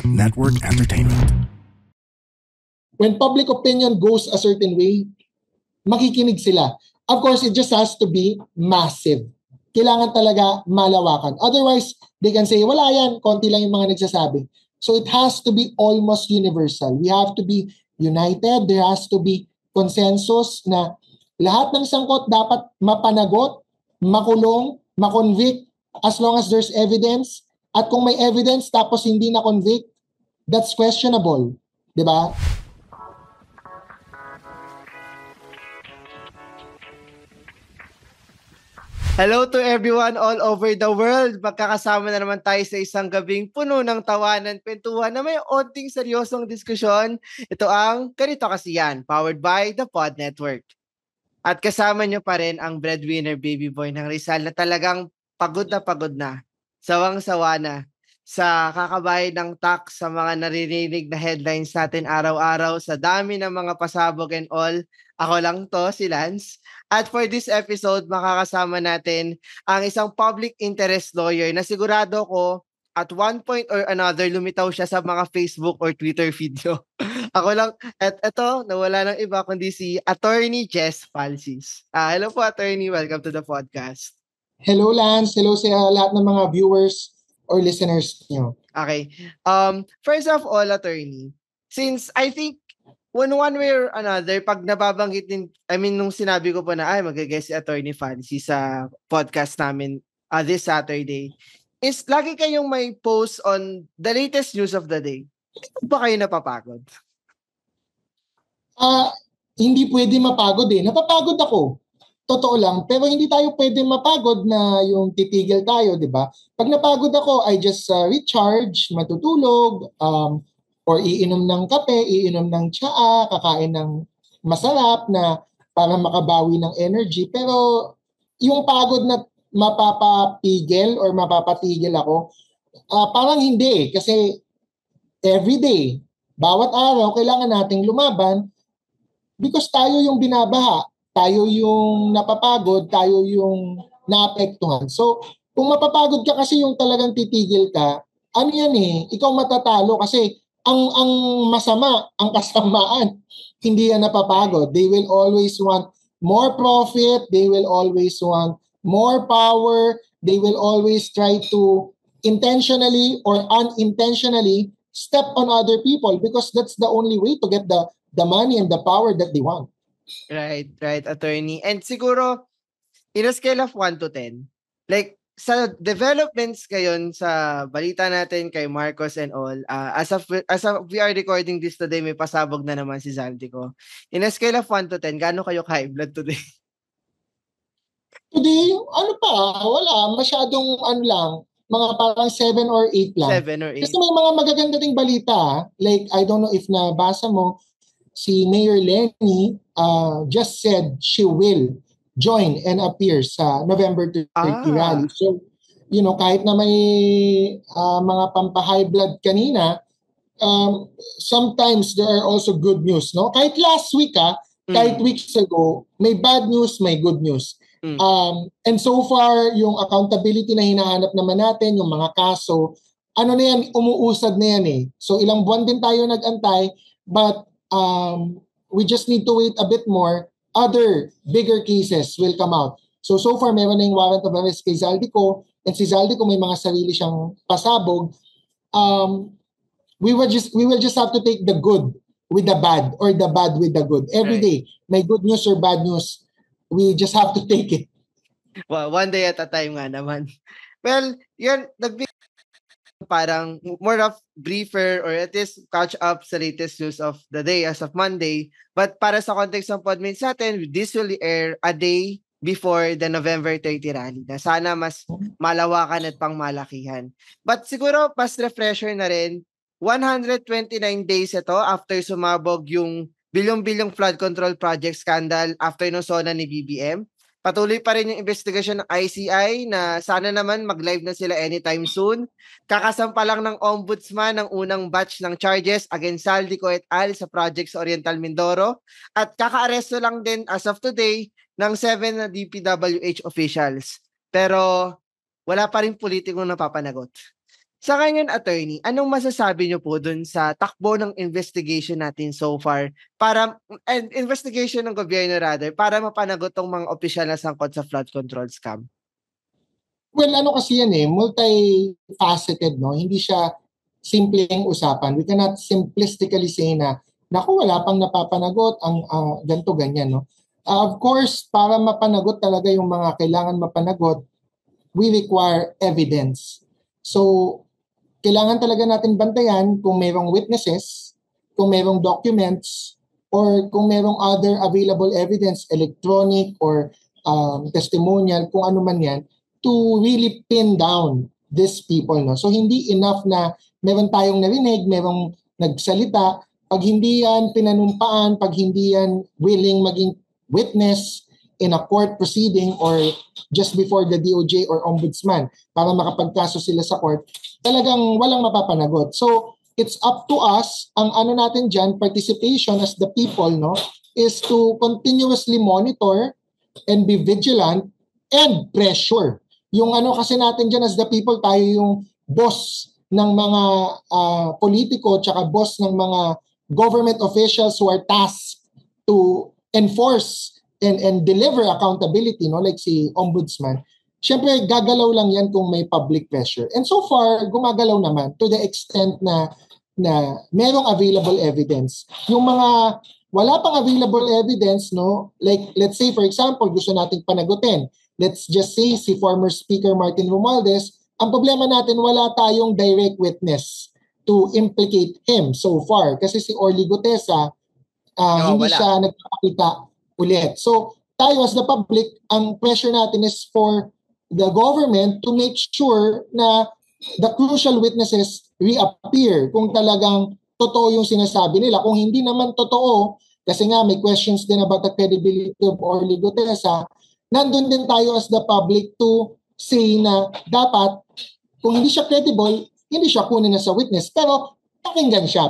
Network Entertainment. When public opinion goes a certain way, makikinig sila. Of course, it just has to be massive. Kailangan talaga malawakan. Otherwise, they can say, wala yan, konti lang yung mga nagsasabi. So it has to be almost universal. We have to be united. There has to be consensus na lahat ng sangkot dapat mapanagot, makulong, makonvict as long as there's evidence. At kung may evidence tapos hindi na-convict, that's questionable. Diba? Hello to everyone all over the world. Magkakasama na naman tayo sa isang gabing puno ng tawanan, kwentuhan na may onting seryosong diskusyon. Ito ang Ganito Kasi Yan, powered by the Pod Network. At kasama nyo pa rin ang breadwinner baby boy ng Rizal na talagang pagod na, sawang-sawa na sa kakabayad ng tax sa mga naririnig na headlines natin araw-araw sa dami ng mga pasabog and all. Ako lang to, si Lance. At for this episode, makakasama natin ang isang public interest lawyer na sigurado ko at one point or another lumitaw siya sa mga Facebook or Twitter video. Ako lang, at ito, nawala ng iba kundi si Attorney Jess Falsis. Hello po, Attorney. Welcome to the podcast. Hello, Lance. Hello sa lahat ng mga viewers or listeners nyo. Okay. First of all, Attorney, since I think one way or another, pag nababanggit din, nung sinabi ko po na, mag-guest si Attorney Fancy sa podcast namin this Saturday, is lagi kayong may post on the latest news of the day. Hindi ba kayo napapagod? Hindi pwede mapagod eh. Napapagod ako. Totoo lang. Pero hindi tayo pwede mapagod na yung titigil tayo, di ba? Pag napagod ako, I just recharge, matutulog, or iinom ng kape, iinom ng tsaa, kakain ng masarap na para makabawi ng energy. Pero yung pagod na mapapapigil or mapapatigil ako, parang hindi. Kasi everyday, bawat araw, kailangan nating lumaban because tayo yung binabaha, tayo yung napapagod, tayo yung naapektuhan. So, kung mapapagod ka kasi yung talagang titigil ka, ano yan eh, ikaw matatalo kasi ang masama, ang kasamaan, hindi yan napapagod. They will always want more profit, they will always want more power, they will always try to intentionally or unintentionally step on other people because that's the only way to get the money and the power that they want. Right, Attorney. And siguro, in a scale of 1 to 10, like, sa developments ngayon sa balita natin kay Marcos and all, as of we are recording this today, may pasabog na naman si Zaldico. In a scale of 1 to 10, gaano kayo ka-high blood today? Today, wala. Masyadong lang, mga parang 7 or 8 lang. 7 or 8. Kasi may mga magaganda ding balita. Like, I don't know if nabasa mo, si Mayor Lenny just said she will join and appear sa November 30 rally. So, kahit na may mga pampa-high blood kanina, sometimes there are also good news, no? Kahit last week, kahit weeks ago, may bad news, may good news. And so far, yung accountability na hinahanap naman natin, yung mga kaso, na yan, umuusad na yan eh. So, ilang buwan din tayo nag-antay, but we just need to wait a bit more. Other bigger cases will come out. So far, meron na yung warrant of arrest kay Zaldico, and si Zaldico may mga sarili siyang pasabog. We will just have to take the good with the bad or the bad with the good. Every day, may good news or bad news, we just have to take it. Well, one day at a time nga naman. Well, yun, parang more of briefer or at least catch up sa latest news of the day as of Monday. But para sa context ng Podmates natin, this will air a day before the November 30 rally na sana mas malawakan at pangmalakihan. But siguro pas refresher na rin, 129 days ito after sumabog yung bilyong-bilyong flood control project scandal after ng SONA ni BBM. Patuloy pa rin yung investigasyon ng ICI na sana naman mag-live na sila anytime soon. Kakasampa lang ng ombudsman ng unang batch ng charges against Zaldico et al. Sa project sa Oriental Mindoro. At kakaaresto lang din as of today ng 7 na DPWH officials. Pero wala pa rin politikong napapanagot. Sa ngayon, attorney, anong masasabi niyo po dun sa takbo ng investigation natin so far and investigation ng gobyerno rather, para mapanagot tong mga opisyal na sangkot sa flood control scam? Well, ano kasi yan multifaceted, no? Hindi siya simpleng usapan. We cannot simplistically say na, naku, wala pang napapanagot, ang ganito, ganyan, no? Of course, para mapanagot talaga yung mga kailangan mapanagot, we require evidence. So, kailangan talaga natin bantayan kung mayroong witnesses, kung mayroong documents, or kung mayroong other available evidence, electronic or testimonial, kung ano man yan, to really pin down these people. No? So hindi enough na meron tayong narinig, merong nagsalita, pag hindi yan pinanumpaan, pag hindi yan willing maging witness in a court proceeding or just before the DOJ or ombudsman para makapagkaso sila sa court, talagang walang mapapanagot. So, it's up to us, ang ano natin dyan, participation as the people, no, is to continuously monitor and be vigilant and pressure. Yung ano kasi natin dyan as the people, tayo yung boss ng mga politiko tsaka boss ng mga government officials who are tasked to enforce and deliver accountability, no, like si ombudsman. Siyempre, gagalaw lang yan kung may public pressure. And so far, gumagalaw naman to the extent na merong available evidence. Yung mga wala pang available evidence, no, like let's say for example, gusto nating panagutin. Let's just say si former Speaker Martin Romualdez, ang problema natin, wala tayong direct witness to implicate him so far. Kasi si Orly Gutesa, hindi siya nagpapakita ulit. So, tayo as the public, ang pressure natin is for the government to make sure na the crucial witnesses reappear kung talagang totoo yung sinasabi nila. Kung hindi naman totoo, kasi nga may questions din about the credibility of Orly Gutesa, nandun din tayo as the public to say na dapat, kung hindi siya credible, hindi siya kunin na sa witness. Pero pakinggan siya,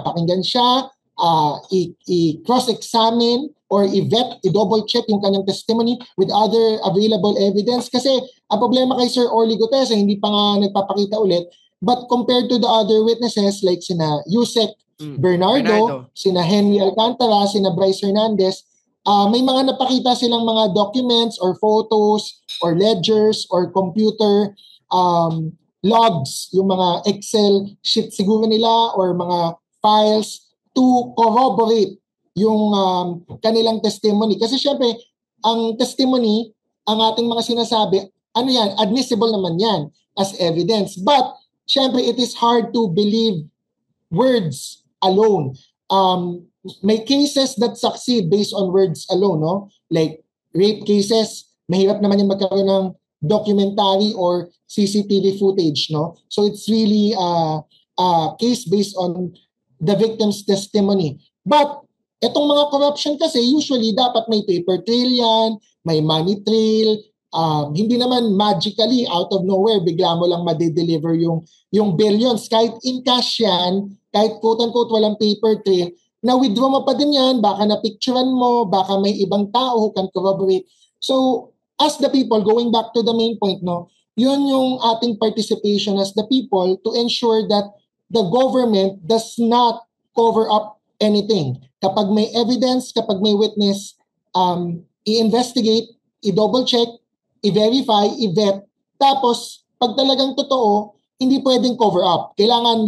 i-cross-examine or i-vet, i-double check yung kanyang testimony with other available evidence. Kasi ang problema kay Sir Orly Gutesa, hindi pa nga nagpapakita ulit. But compared to the other witnesses like sina Yusek Bernardo, sina Henry Alcantara, sina Bryce Hernandez, may mga napakita silang mga documents or photos or ledgers or computer logs, yung mga Excel sheet siguro nila or mga files to corroborate yung kanilang testimony. Kasi syempre, ang testimony, ang ating mga sinasabi, ano yan, admissible naman yan as evidence. But, syempre, it is hard to believe words alone. May cases that succeed based on words alone, no? Like, rape cases, mahirap naman yung magkaroon ng documentary or CCTV footage, no? So, it's really a case based on the victim's testimony. But, etong mga corruption kasi, usually dapat may paper trail yan, may money trail, hindi naman magically out of nowhere, bigla mo lang ma-deliver yung billions. Kahit in cash yan, kahit quote-unquote walang paper trail, na-withdraw mo pa din yan, baka na-picturean mo, baka may ibang tao who can corroborate. So, as the people, going back to the main point, no, yun yung ating participation as the people to ensure that the government does not cover up anything. Kapag may evidence, kapag may witness, i-investigate, i-double check, i-verify, i-vet. Tapos, pag talagang totoo, hindi pwedeng cover up. Kailangan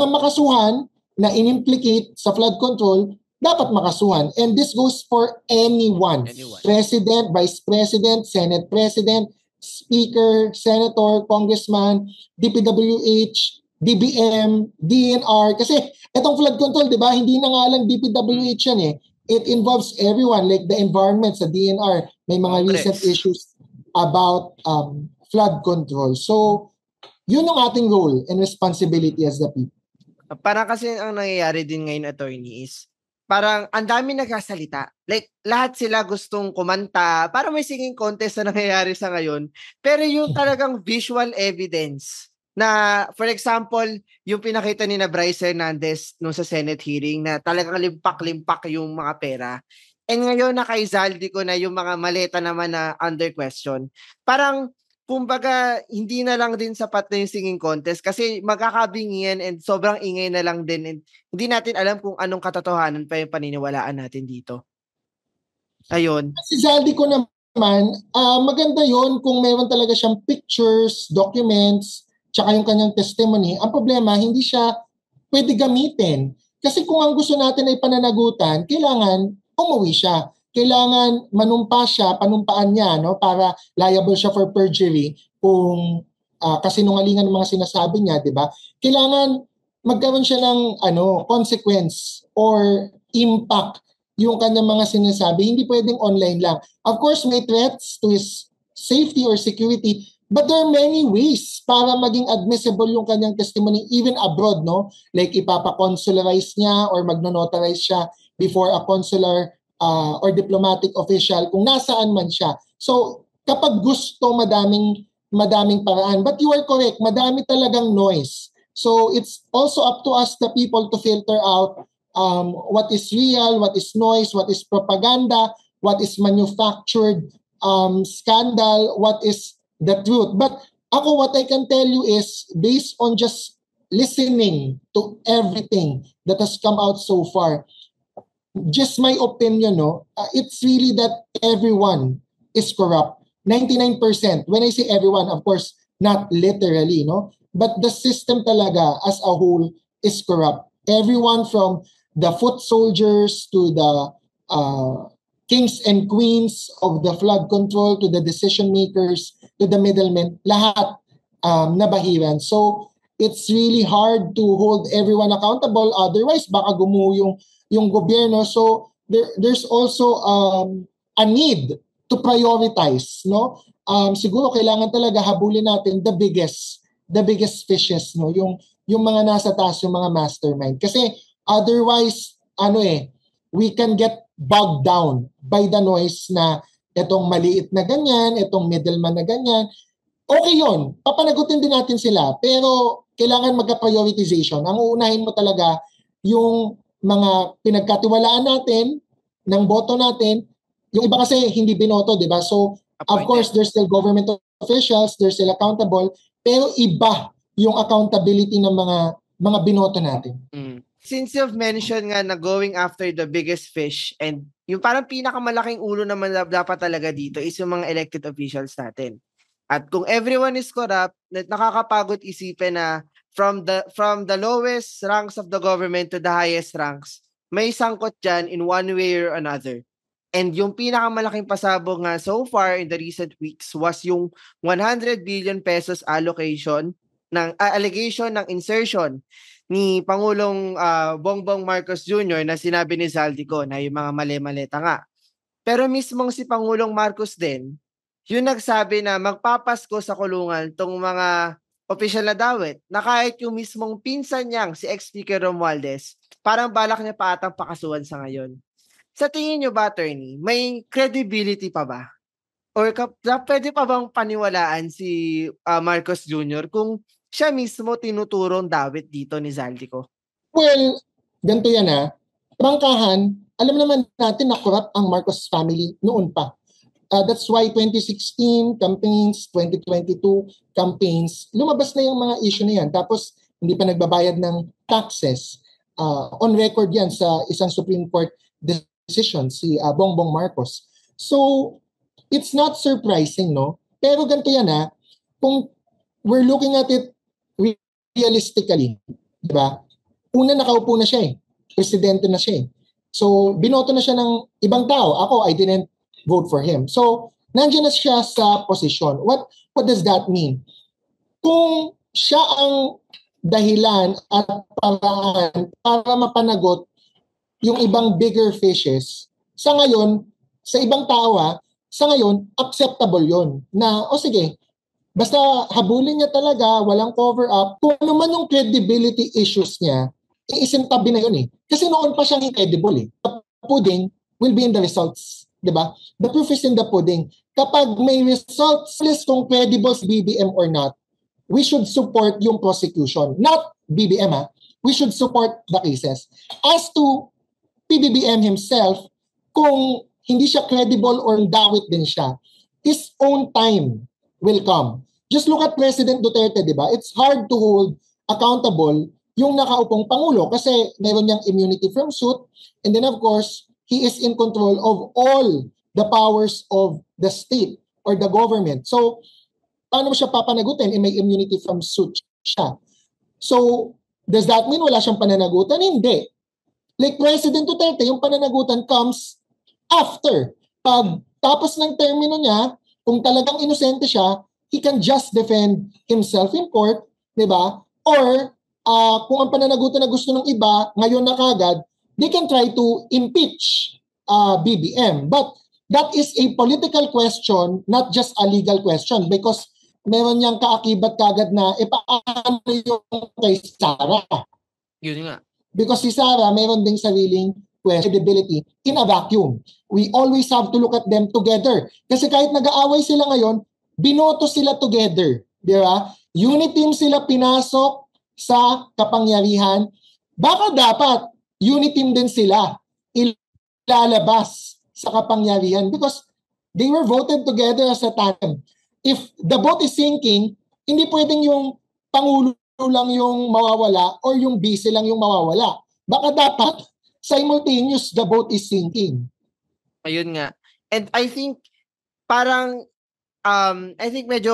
makasuhan na in-implicate sa flood control, dapat makasuhan. And this goes for anyone. President, Vice President, Senate President, Speaker, Senator, Congressman, DPWH, DBM, DNR. Kasi itong flood control, di ba, hindi na nga lang DPWH yan eh. It involves everyone, like the environment sa DNR. May mga recent issues about flood control. So, yun ang ating role and responsibility as the people. Parang kasi ang nangyayari din ngayon, attorney, is parang ang dami nagsasalita. Like, lahat sila gustong kumanta. Parang may singing contest na nangyayari sa ngayon. Pero yung talagang visual evidence na, for example, yung pinakita ni na Bryce Hernandez nung sa Senate hearing na talagang limpak-limpak yung mga pera. And ngayon, nakaizaldi ko na yung mga maleta naman na under question. Parang kumbaga, hindi na lang din sapat na yung singing contest kasi magkakabingian and sobrang ingay na lang din and hindi natin alam kung anong katotohanan pa yung paniniwalaan natin dito. Ayun. Si Zaldi ko naman, maganda yon kung meron talaga siyang pictures, documents, tsaka yung kanyang testimony. Ang problema, hindi siya pwede gamitin. Kasi kung ang gusto natin ay pananagutan, kailangan umuwi siya. Kailangan manumpa siya, panumpaan niya, no, para liable siya for perjury kung kasinungalingan ng mga sinasabi niya, di ba? Kailangan magkaroon siya ng consequence or impact yung kanyang mga sinasabi. Hindi pwedeng online lang. Of course, may threats to his safety or security, but there are many ways para maging admissible yung kanyang testimony even abroad, no? Like ipapa-consularize niya or magno-notarize siya before a consular or diplomatic official kung nasaan man siya. So, kapag gusto, madaming paraan. But you are correct, madami talagang noise. So, it's also up to us, the people, to filter out what is real, what is noise, what is propaganda, what is manufactured scandal, what is the truth. But ako, what I can tell you is, based on just listening to everything that has come out so far, just my opinion, it's really that everyone is corrupt. 99%. When I say everyone, of course, not literally, but the system talaga as a whole is corrupt. Everyone from the foot soldiers to the kings and queens of the flood control to the decision makers to the middlemen, lahat nabahiran. So it's really hard to hold everyone accountable. Otherwise, baka gumuho yung gobyerno. So there's also a need to prioritize, no? Siguro kailangan talaga habulin natin the biggest fishes, no? Yung mga nasa taas, yung mga mastermind. Kasi otherwise, we can get bogged down by the noise na itong maliit na ganyan, itong middleman na ganyan. Okay yun, papanagutin din natin sila. Pero kailangan magka-prioritization. Ang uunahin mo talaga yung mga pinagkatiwalaan natin, ng boto natin. Yung iba kasi hindi binoto, di ba? So, of course, there's still government officials, they're still accountable, pero iba yung accountability ng mga binoto natin. Since you've mentioned nga na going after the biggest fish and yung parang pinakamalaking ulo naman dapat talaga dito is yung mga elected officials natin. At kung everyone is corrupt, nakakapagod isipin na from the lowest ranks of the government to the highest ranks, may sangkot dyan in one way or another. And yung pinakamalaking pasabog nga so far in the recent weeks was yung 100 billion pesos allocation ng allegation ng insertion ni Pangulong Bongbong Marcos Jr. na sinabi ni Zaldico na yung mga mali-maleta nga. Pero mismong si Pangulong Marcos din, yung nagsabi na magpapasko sa kulungan tong mga opisyal na dawit na kahit yung mismong pinsan niyang si ex-speaker Romualdez, parang balak niya pa atang pakasuhan sa ngayon. Sa tingin niyo ba, attorney, may credibility pa ba? Or pwede pa bang paniwalaan si Marcos Jr. kung siya mismo tinuturong dawit dito ni Zaldico? Well, ganito yan Prangkahan, alam naman natin na corrupt ang Marcos family noon pa. That's why 2016 campaigns, 2022 campaigns, lumabas na yung mga issue na yan. Tapos hindi pa nagbabayad ng taxes. On record yan sa isang Supreme Court decision, si Bongbong Marcos. So, it's not surprising, no? Pero ganito yan kung we're looking at it realistically, di ba? Una, nakaupo na siya Presidente na siya So, binoto na siya ng ibang tao. Ako, I didn't vote for him. So, nandiyan na siya sa posisyon. What does that mean? Kung siya ang dahilan at paraan para mapanagot yung ibang bigger fishes, sa ngayon, sa ibang tao sa ngayon, acceptable yon na, sige, basta habulin niya talaga, walang cover-up, kung ano man yung credibility issues niya, isintabi na yun Kasi noon pa siyang incredible The pudding will be in the results. Diba? The proof is in the pudding. Kapag may results, kung credible si BBM or not, we should support yung prosecution. Not BBM We should support the cases. As to PBBM himself, kung hindi siya credible or dawit din siya, his own time will come. Just look at President Duterte, di ba? It's hard to hold accountable yung nakaupong Pangulo kasi meron niyang immunity from suit, and then of course, he is in control of all the powers of the state or the government. So, paano mo siya papanagutin? May immunity from suit siya. So, does that mean wala siyang pananagutan? Hindi. Like President Duterte, yung pananagutan comes after. Pag tapos ng termino niya, kung talagang inosente siya, he can just defend himself in court, di ba? Or, kung ang pananagutan na gusto ng iba, ngayon na kagad, they can try to impeach BBM. But that is a political question, not just a legal question, because meron niyang kaakibat kagad na paano yung kay Sara. Yun nga. Because si Sara, meron ding sariling credibility in a vacuum. We always have to look at them together. Kasi kahit nag-aaway sila ngayon, binoto sila together. Di ba? Unit team sila pinasok sa kapangyarihan. Baka dapat unit team din sila ilalabas sa kapangyarihan because they were voted together as a tandem. If the boat is sinking, hindi pwedeng yung Pangulo lang yung mawawala or yung vice lang yung mawawala. Baka dapat simultaneous the boat is sinking. Ayun nga. And I think parang I think medyo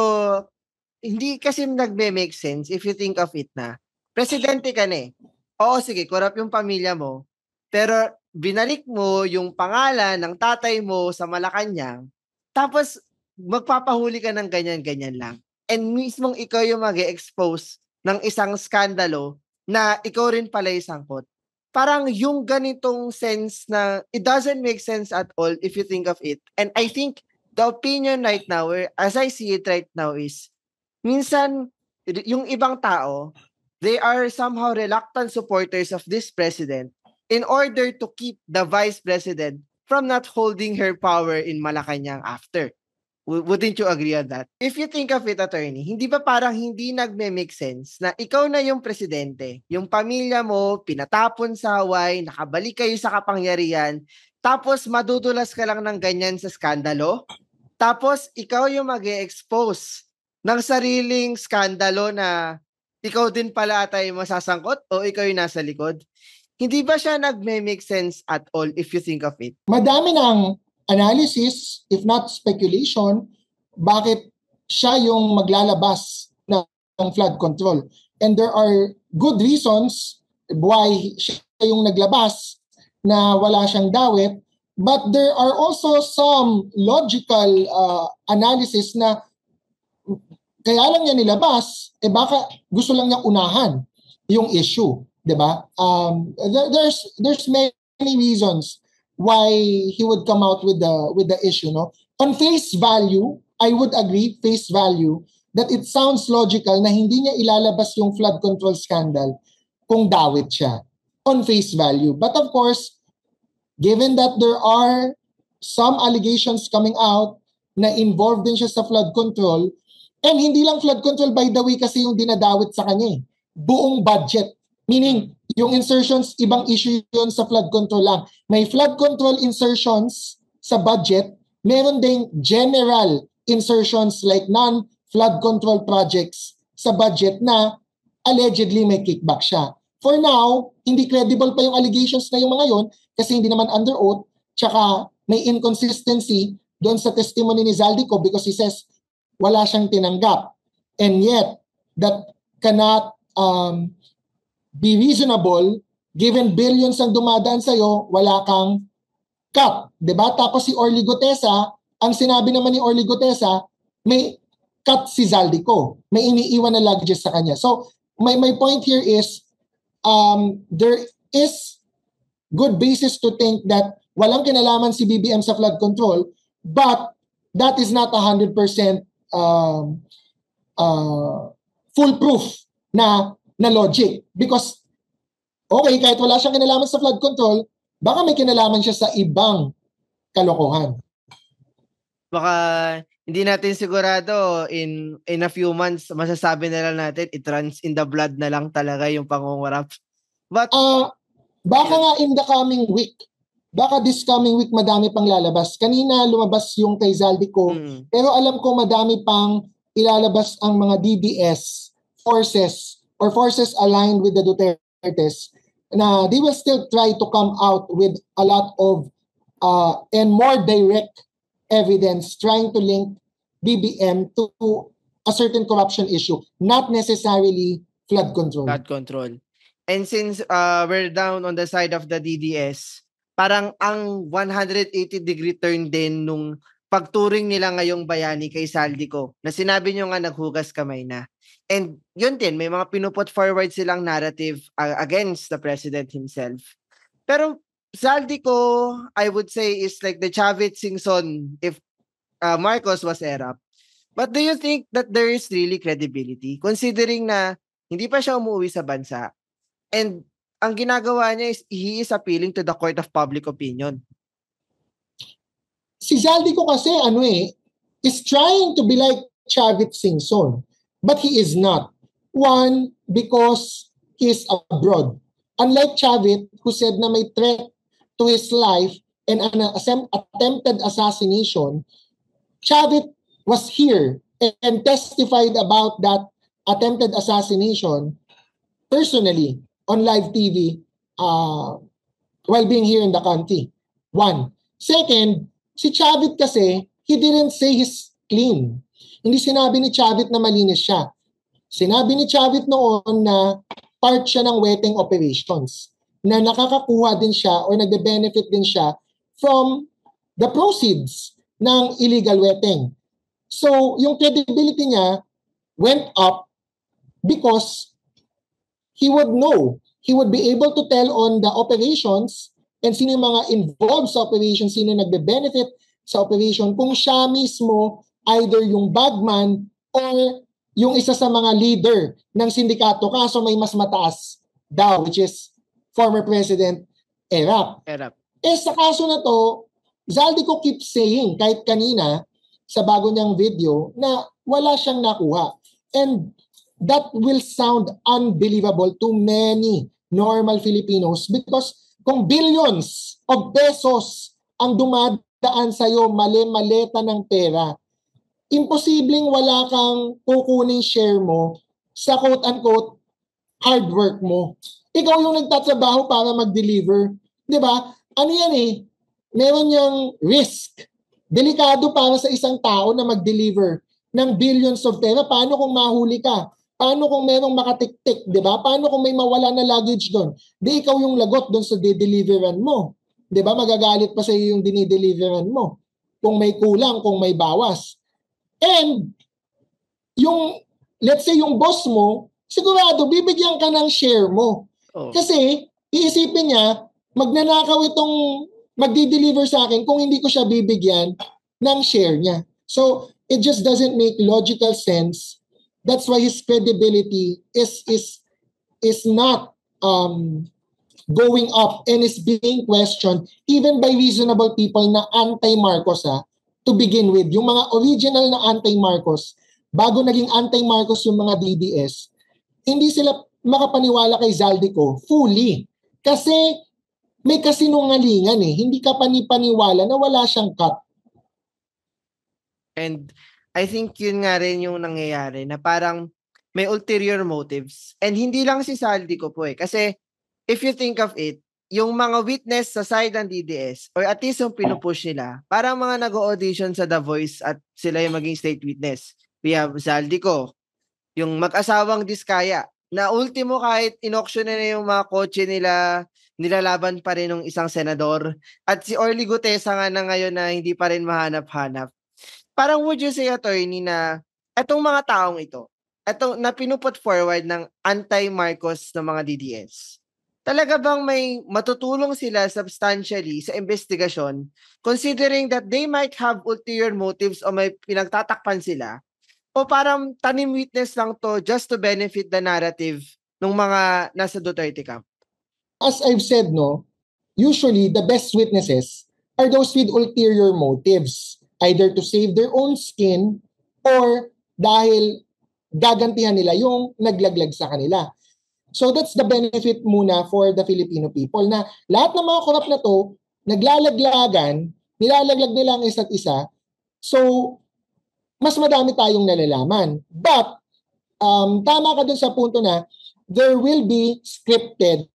hindi kasi nagme-make sense if you think of it na presidente ka na eh. Oo, sige, corrupt yung pamilya mo, pero binalik mo yung pangalan ng tatay mo sa Malacanang, tapos magpapahuli ka ng ganyan-ganyan lang. And mismong ikaw yung mag-expose ng isang skandalo na ikaw rin pala yung sangkot. Parang yung ganitong sense na it doesn't make sense at all if you think of it. And I think the opinion right now, as I see it right now is, minsan, yung ibang tao, they are somehow reluctant supporters of this president in order to keep the vice president from not holding her power in Malacanang after. Wouldn't you agree on that? If you think of it, attorney, hindi ba parang hindi nagme-make sense na ikaw na yung presidente, yung pamilya mo, pinatapon sa Hawaii, nakabalik kayo sa kapangyarihan, tapos madudulas ka lang ng ganyan sa skandalo? Tapos ikaw yung mag-e-expose ng sariling skandalo na ikaw din pala tayo masasangkot o ikaw yung nasa likod? Hindi ba siya nagme-make sense at all if you think of it? Madami ng analysis, if not speculation, bakit siya yung maglalabas ng flood control. And there are good reasons why siya yung naglabas na wala siyang dawit, but there are also some logical analysis na kaya lang niya nilabas, baka gusto lang niya unahan yung issue, 'di ba? There's many reasons why he would come out with the issue, no? On face value, I would agree, face value, that it sounds logical na hindi niya ilalabas yung flood control scandal kung dawit siya. On face value. But of course, given that there are some allegations coming out na involved din siya sa flood control, and hindi lang flood control, by the way, kasi yung dinadawit sa kanya, buong budget. Meaning, yung insertions, ibang issue yun sa flood control lang. May flood control insertions sa budget, meron ding general insertions like non-flood control projects sa budget na allegedly may kickback siya. For now, hindi credible pa yung allegations na yung mga yun kasi hindi naman under oath, tsaka may inconsistency doon sa testimony ni Zaldico because he says wala siyang tinanggap. And yet, that cannot be reasonable given billions ang dumadaan sa'yo, wala kang cut. Diba? Tapos si Orly Gutesa, ang sinabi naman ni Orly Gutesa, may cut si Zaldico. May iniiwan na luggages sa kanya. So, my point here is, there is good basis to think that walang kinalaman si BBM sa flood control, but that is not 100% foolproof na logic. Because, okay, kahit wala siyang kinalaman sa flood control, baka may kinalaman siya sa ibang kalokohan. Baka hindi natin sigurado in a few months, masasabi na lang natin, it runs in the blood na lang talaga yung pangungurap. But, baka nga in the coming week, baka this coming week madami pang lalabas. Kanina lumabas yung kay Zaldico, pero alam ko madami pang ilalabas ang mga DDS forces or forces aligned with the Dutertes na they will still try to come out with a lot of and more direct evidence trying to link BBM to a certain corruption issue, not necessarily flood control. Flood control. And since we're down on the side of the DDS, parang ang 180-degree turn din nung pagturing nila ngayong bayani kay Saldico, na sinabi nyo nga naghugas kamay na. And yun din, may mga pinuput forward silang narrative against the president himself. Pero Saldico, I would say, is like the Chavit Singson if Marcos was erap. But do you think that there is really credibility considering na hindi pa siya umuwi sa bansa and ang ginagawa niya is he is appealing to the court of public opinion? Si Saldico kasi is trying to be like Chavit Singson, but he is not. One, because he is abroad. Unlike Chavit, who said na may threat to his life and an attempted assassination, Chavit was here and testified about that attempted assassination personally on live TV while being here in the country. One. Second, si Chavit kasi, he didn't say he's clean. Hindi sinabi ni Chavit na malinis siya. Sinabi ni Chavit noon na part siya ng wetting operations, na nakakakuha din siya or nagbe-benefit din siya from the proceeds ng illegal wetting. So, yung credibility niya went up because he would know. He would be able to tell on the operations and sino yung mga involved sa operation, sino nagbe-benefit sa operation, kung siya mismo either yung bagman or yung isa sa mga leader ng sindikato, kaso may mas mataas daw, which is former President Erap. Sa kaso na to, Zaldico keeps saying, kahit kanina, sa bago niyang video, na wala siyang nakuha. And that will sound unbelievable to many normal Filipinos because kung billions of pesos ang dumadaan sa'yo, maleta ng pera, imposibleng wala kang kukuning share mo sa quote-unquote hard work mo. Ikaw yung nagtatrabaho para mag-deliver. Di ba? Ano yan meron niyang risk. Delikado para sa isang tao na mag-deliver ng billions of pera. Paano kung mahuli ka? Paano kung merong makatiktik? Di ba? Paano kung may mawala na luggage doon? Di ikaw yung lagot doon sa dideliveran mo. Di ba? Magagalit pa sa iyo yung dinideliveran mo. Kung may kulang, kung may bawas. And yung, let's say yung boss mo, sigurado bibigyan ka ng share mo. Kasi iisipin niya, magnanakaw itong magdi-deliver sa akin kung hindi ko siya bibigyan ng share niya. So, it just doesn't make logical sense. That's why his credibility is not going up and is being questioned even by reasonable people na anti-Marcos to begin with. Yung mga original na anti-Marcos, bago naging anti-Marcos yung mga DDS, hindi sila makapaniwala kay Zaldico fully. Kasi may kasinungalingan Hindi ka panipaniwala na wala siyang cut. And I think yun nga rin yung nangyayari na parang may ulterior motives. And hindi lang si Zaldico po Kasi if you think of it, yung mga witness sa side ng DDS or at least yung pinupush nila, parang mga nag-audition sa The Voice at sila yung maging state witness. We have Zaldico, yung mag-asawang Diskaya, na ultimo kahit in-auction na yung mga kotse nila, nilalaban pa rin ng isang senador. At si Orly Gutesa nga na ngayon na hindi pa rin mahanap-hanap. Parang would you say, attorney, na etong mga taong ito, etong na pinuput forward ng anti-Marcos ng mga DDS, talaga bang may matutulong sila substantially sa investigasyon considering that they might have ulterior motives o may pinagtatakpan sila? O parang tanim witness lang to just to benefit the narrative ng mga nasa Duterte camp? As I've said, usually the best witnesses are those with ulterior motives, either to save their own skin or dahil gagantihan nila yung naglaglag sa kanila. So that's the benefit muna for the Filipino people na lahat ng mga korap na to, naglalaglagan, nilalaglag nila ang isa't isa. So mas madami tayong nalalaman. But, tama ka dun sa punto na there will be scripted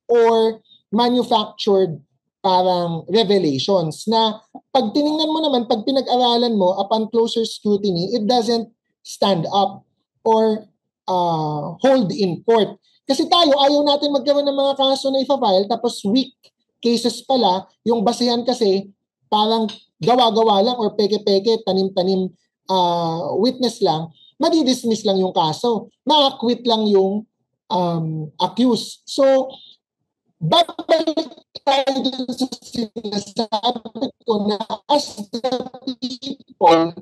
or manufactured parang revelations na pag tiningnan mo naman, pag pinag-aralan mo, upon closer scrutiny, it doesn't stand up or hold in court. Kasi tayo, ayaw natin magkaroon ng mga kaso na ipa-file, tapos weak cases pala, yung basehan kasi parang gawa-gawa lang or peke-peke, tanim-tanim witness lang, madidismiss lang yung kaso. Ma-acquit lang yung accused. So, babalik tayo dun sa sinasabi ko na as the people,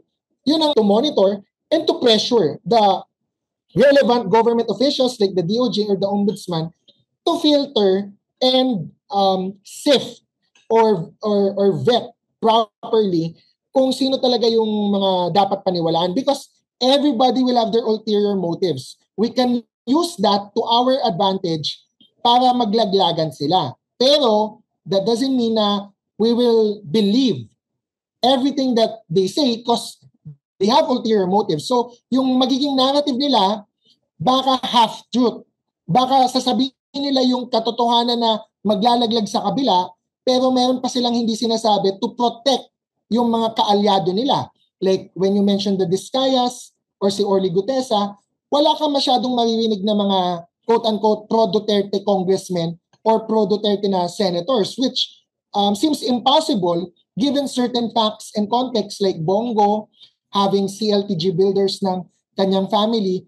yun ang to monitor and to pressure the relevant government officials like the DOJ or the Ombudsman to filter and sift or vet properly kung sino talaga yung mga dapat paniwalaan because everybody will have their ulterior motives. We can use that to our advantage para maglaglagan sila. Pero that doesn't mean na we will believe everything that they say because they have ulterior motives. So yung magiging narrative nila, baka half-truth. Baka sasabihin nila yung katotohanan na maglalaglag sa kabila, pero meron pa silang hindi sinasabi to protect yung mga kaalyado nila. Like when you mentioned the Discayas or si Orly Gutesa, wala ka masyadong maririnig na mga quote-unquote pro-Duterte congressmen or pro-Duterte na senators, which seems impossible given certain facts and context like Bongo having CLTG builders ng kanyang family,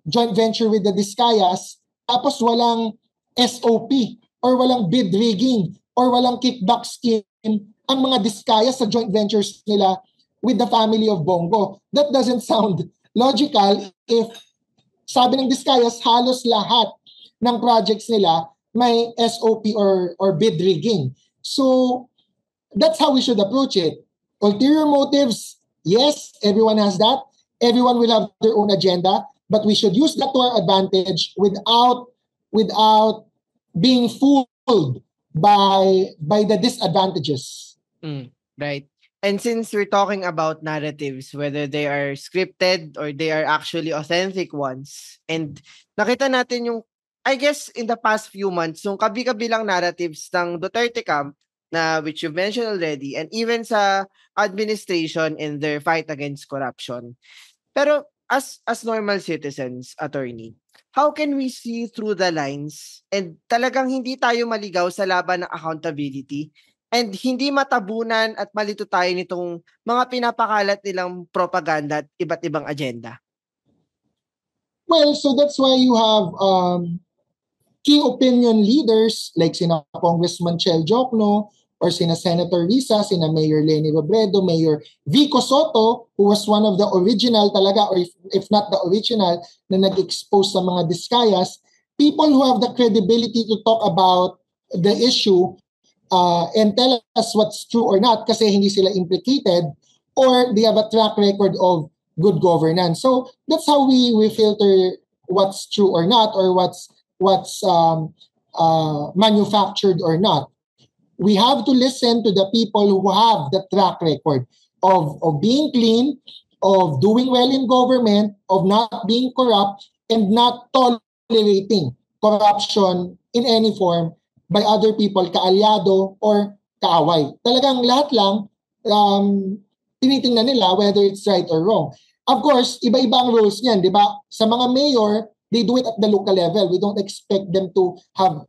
joint venture with the Discayas, tapos walang SOP or walang bid rigging or walang kickback scheme ang mga Discayas sa joint ventures nila with the family of Bongo. That doesn't sound logical if sabi ng Discayas, halos lahat ng projects nila may SOP or bid rigging. So, that's how we should approach it. Ulterior motives, yes, everyone has that. Everyone will have their own agenda, but we should use that to our advantage without being fooled by the disadvantages. Right. And since we're talking about narratives, whether they are scripted or they are actually authentic ones, and nakita natin yung, I guess, in the past few months, yung kabi-kabilang narratives ng Duterte camp, na which you mentioned already, and even sa administration in their fight against corruption. Pero as normal citizens, attorney, how can we see through the lines and talagang hindi tayo maligaw sa laban ng accountability and hindi matabunan at malito tayo nitong mga pinapakalat nilang propaganda at iba't ibang agenda? Well, so that's why you have key opinion leaders like sina Congressman Chel Jokno or sina Senator Risa, sina Mayor Leni Robredo, Mayor Vico Soto, who was one of the original talaga, or if not the original, na nag-expose sa mga Discayas, people who have the credibility to talk about the issue and tell us what's true or not kasi hindi sila implicated or they have a track record of good governance. So that's how we filter what's true or not or what's manufactured or not. We have to listen to the people who have the track record of being clean, of doing well in government, of not being corrupt, and not tolerating corruption in any form by other people, kaalyado or kaaway. Talagang lahat lang tinitingnan nila whether it's right or wrong. Of course, iba-iba ang rules niyan, di ba? Sa mga mayor, they do it at the local level. We don't expect them to have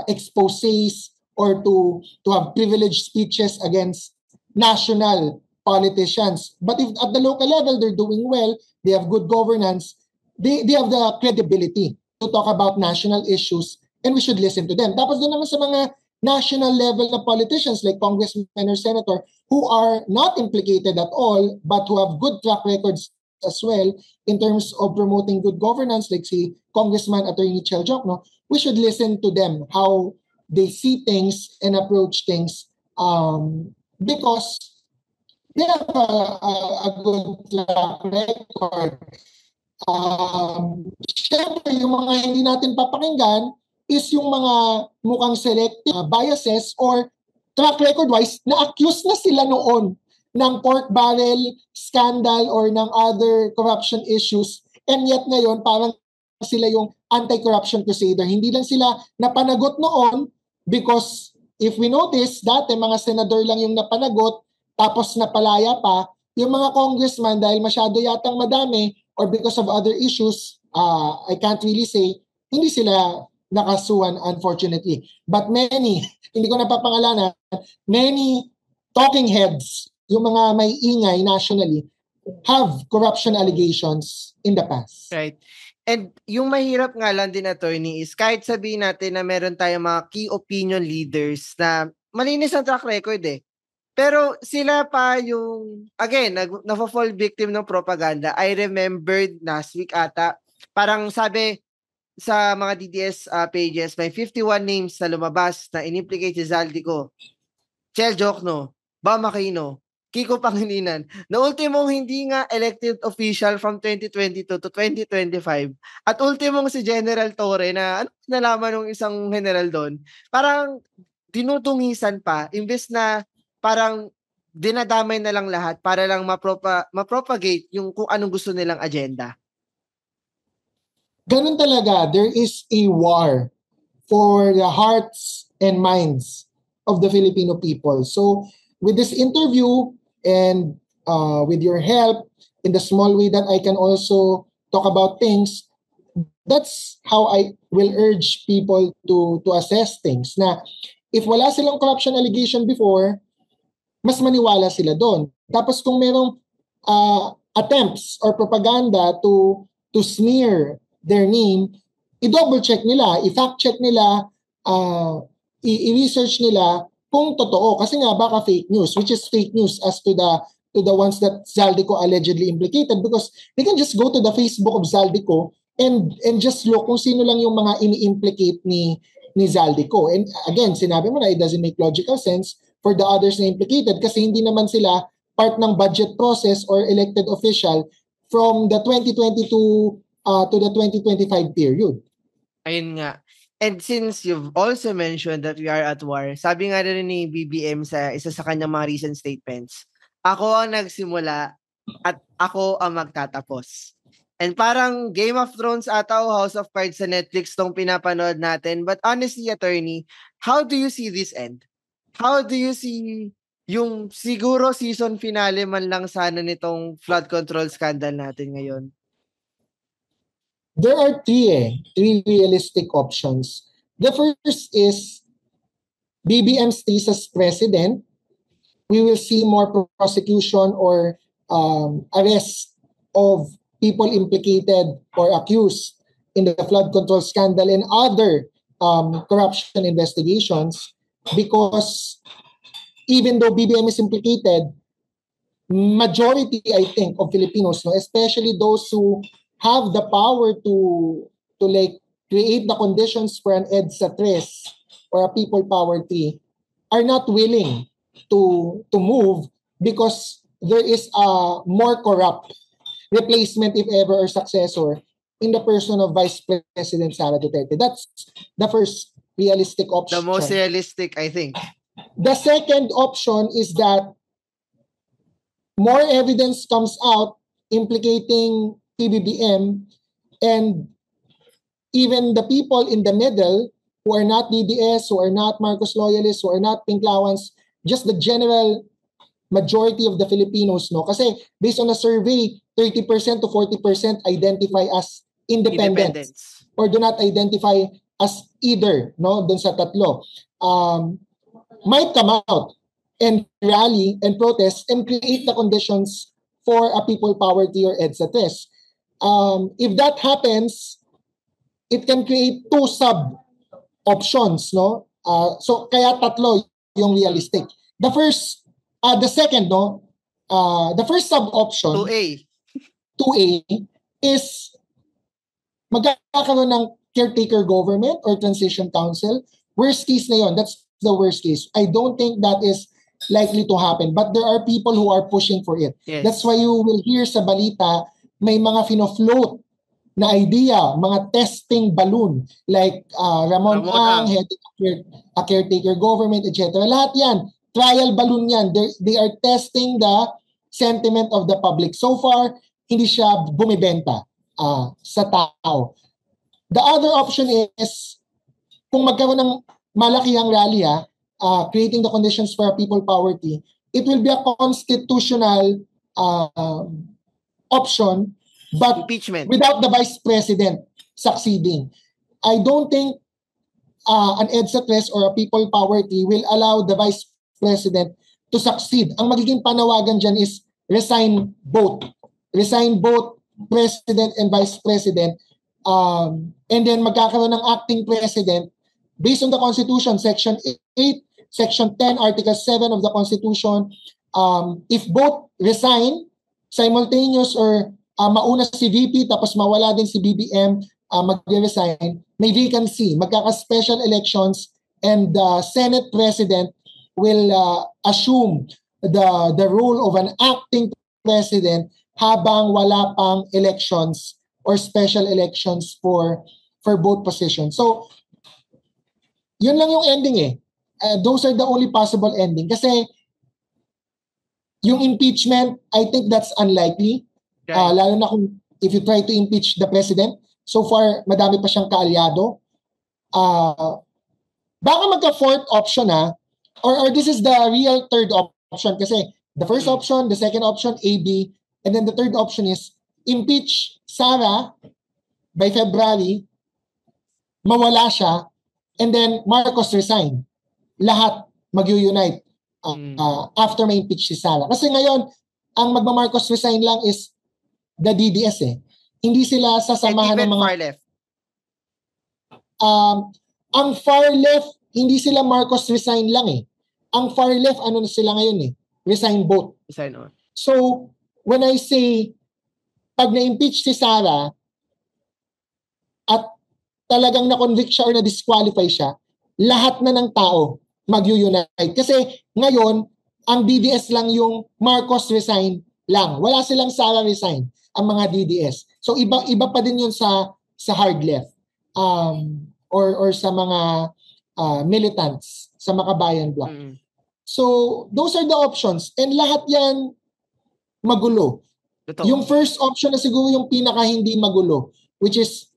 exposés or to have privileged speeches against national politicians. But if at the local level, they're doing well, they have good governance, they have the credibility to talk about national issues, and we should listen to them. Tapos din naman sa mga national level na politicians like congressman or senator who are not implicated at all but who have good track records as well in terms of promoting good governance like si Congressman Attorney Chel Jokno, we should listen to them, how they see things and approach things because they have a good track record. Siyempre, yung mga hindi natin papakinggan is yung mga mukhang selective biases or track record-wise na accused na sila noon ng pork barrel scandal or ng other corruption issues, and yet ngayon parang sila yung anti-corruption crusader. Hindi lang sila napanagot noon because if we notice, dati mga senador lang yung napanagot tapos napalaya pa. Yung mga congressman dahil masyado yatang madami or because of other issues, I can't really say, hindi sila nakasuhan unfortunately. But many, hindi ko napapangalanan, many talking heads, yung mga may ingay nationally, have corruption allegations in the past. Right. And yung mahirap nga lang din, attorney, is kahit sabihin natin na meron tayong mga key opinion leaders na malinis ang track record eh. Pero sila pa yung, again, na-fall victim ng propaganda. I remembered last week ata, parang sabi sa mga DDS pages, may 51 names na lumabas na inimplicate si Zaldico, Chel Jokno, Bam Aquino, Kiko Pangilinan, na ultimong hindi nga elected official from 2022 to 2025. At ultimong si General Torre na ano nalaman ng isang general doon, parang dinutungisan pa, imbes na parang dinadamay na lang lahat para lang mapropagate yung kung anong gusto nilang agenda. Ganun talaga. There is a war for the hearts and minds of the Filipino people. So with this interview and with your help in the small way that I can also talk about things, that's how I will urge people to assess things. Na if wala silang corruption allegation before, mas maniwala sila doon. Tapos kung merong attempts or propaganda to smear their name, i-double check nila, i-fact check nila, i-research nila kung totoo. Kasi nga baka fake news, which is fake news as to the ones that Zaldico allegedly implicated, because they can just go to the Facebook of Zaldico and just look kung sino lang yung mga ini-implicate ni Zaldico. And again, sinabi mo na it doesn't make logical sense for the others na implicated kasi hindi naman sila part ng budget process or elected official from the 2022 to the 2025 period. Ayun nga. And since you've also mentioned that we are at war, sabi nga rin ni BBM sa isa sa kanyang mga recent statements, ako ang nagsimula at ako ang magtatapos. And parang Game of Thrones ata o House of Cards sa Netflix tong pinapanood natin. But honestly, attorney, how do you see this end? How do you see yung siguro season finale man lang sana nitong flood control scandal natin ngayon? There are three realistic options. The first is BBM stays as president. We will see more prosecution or arrest of people implicated or accused in the flood control scandal and other corruption investigations, because even though BBM is implicated, majority, I think, of Filipinos, especially those who have the power to like create the conditions for an EDSA tres or a people power tree, are not willing to move because there is a more corrupt replacement, if ever, or successor in the person of Vice President Sara Duterte. That's the first realistic option. The most realistic, I think. The second option is that more evidence comes out implicating PBBM, and even the people in the middle who are not DDS, who are not Marcos loyalists, who are not Pinklawans, just the general majority of the Filipinos, no? Kasi based on a survey, 30% to 40% identify as independents or do not identify as either, no? Dun sa tatlo. Might come out and rally and protest and create the conditions for a people power tree or EDSA test. If that happens, it can create two sub options, no? So kaya tatlo yung realistic. The second, no? The first sub option, 2A is magkakaroon ng caretaker government or transition council. Worst case na yun. That's the worst case. I don't think that is likely to happen, but there are people who are pushing for it. Yes. That's why you will hear sa balita may mga fino-float na idea, mga testing balloon like Ramon Ang, heading a caretaker government, etc. Lahat yan trial balloon yan. They are testing the sentiment of the public. So far, hindi siya bumibenta sa tao. The other option is, kung magkaroon ng malakihang rally, creating the conditions for a people poverty, it will be a constitutional option, but impeachment without the vice president succeeding. I don't think an EDSA tres or a people poverty will allow the vice president to succeed. Ang magiging panawagan dyan is resign both. Resign both president and vice president, and then magkakaroon ng acting president based on the Constitution, Section 8, Section 10, Article 7 of the Constitution. If both resign, simultaneous or mauna si VP tapos mawala din si BBM, mag-resign, may vacancy, magkaka-special elections, and the Senate President will assume the role of an acting president habang wala pang elections or special elections for both positions. So, yun lang yung ending those are the only possible ending. Kasi yung impeachment, I think that's unlikely. Okay. Lalo na kung if you try to impeach the president, so far madami pa siyang kaalyado. Baka magka-fourth option or this is the real third option kasi the first option, the second option, AB, and then the third option is impeach Sara by February, mawala siya, and then Marcos resign. Lahat mag-unite after may impeach si Sara. Kasi ngayon, ang magma-Marcos resign lang is the DDS Hindi sila sasamahan ng mga... far left. Ang far left, hindi sila Marcos resign lang Ang far left, ano na sila ngayon resign both. Resign on. So, when I say, pag na-impeach si Sara at talagang na-convict siya or na-disqualify siya, lahat na ng tao mag-unite. Kasi ngayon, ang DDS lang yung Marcos resign lang. Wala silang Sara resign, ang mga DDS. So iba pa din yun sa hard left or sa mga militants sa Makabayan Bloc. So those are the options, and lahat yan magulo. Totoo. Yung first option na siguro yung pinaka hindi magulo, which is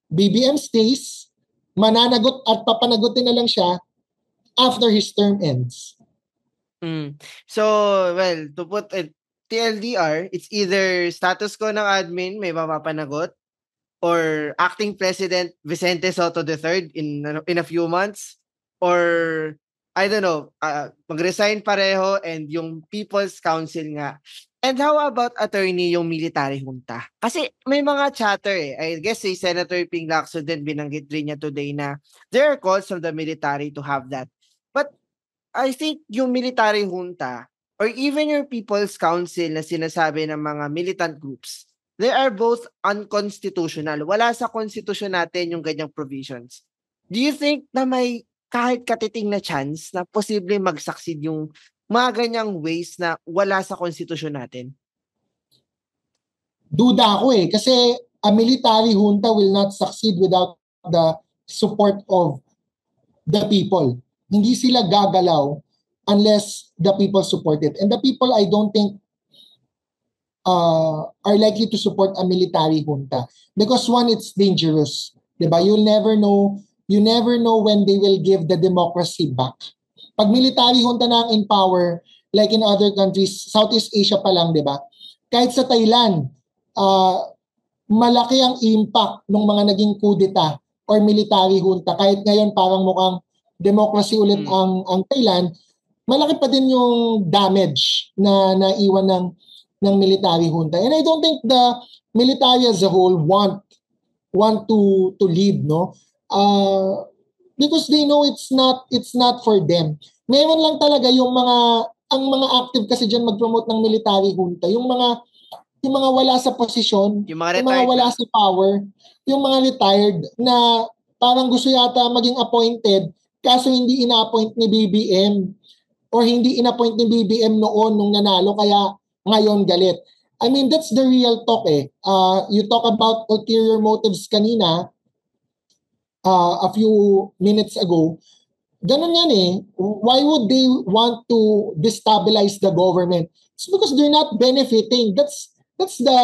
BBM stays, mananagot at papanagutin na lang siya after his term ends. So, well, to put it TLDR, it's either status quo ng admin, may mapapanagot, or acting president Vicente Soto III in a few months, or I don't know, mag-resign pareho, and yung People's Council nga. And how about attorney yung military junta? Kasi may mga chatter I guess si Senator Ping Lacson din binanggit rin niya today na there are calls from the military to have that. But I think yung military junta or even your People's Council na sinasabi ng mga militant groups, they are both unconstitutional. Wala sa konstitusyon natin yung ganyang provisions. Do you think na may kahit katiting na chance na posibleng mag-succeed yung mga ganyang ways na wala sa konstitusyon natin? Duda ako kasi a military junta will not succeed without the support of the people. Hindi sila gagalaw unless the people support it. And the people, I don't think, are likely to support a military junta. Because one, it's dangerous. Diba? You never know when they will give the democracy back. Pag military junta na ang in power, like in other countries, Southeast Asia pa lang, diba? Kahit sa Thailand, malaki ang impact ng mga naging kudeta or military junta. Kahit ngayon parang mukhang democracy ulit ang Thailand, malaki pa din yung damage na naiwan ng military junta. And I don't think the military as a whole want to lead, no? Because they know it's not for them. Meron lang talaga yung ang mga active kasi diyan mag-promote ng military junta, yung mga wala sa posisyon, yung mga wala sa power, yung mga retired na parang gusto yata maging appointed kaso hindi ina-appoint ni BBM or hindi ina-appoint ni BBM noon nung nanalo kaya ngayon galit. I mean, that's the real talk You talk about ulterior motives kanina a few minutes ago. Ganun yan eh. Why would they want to destabilize the government? It's because they're not benefiting. That's the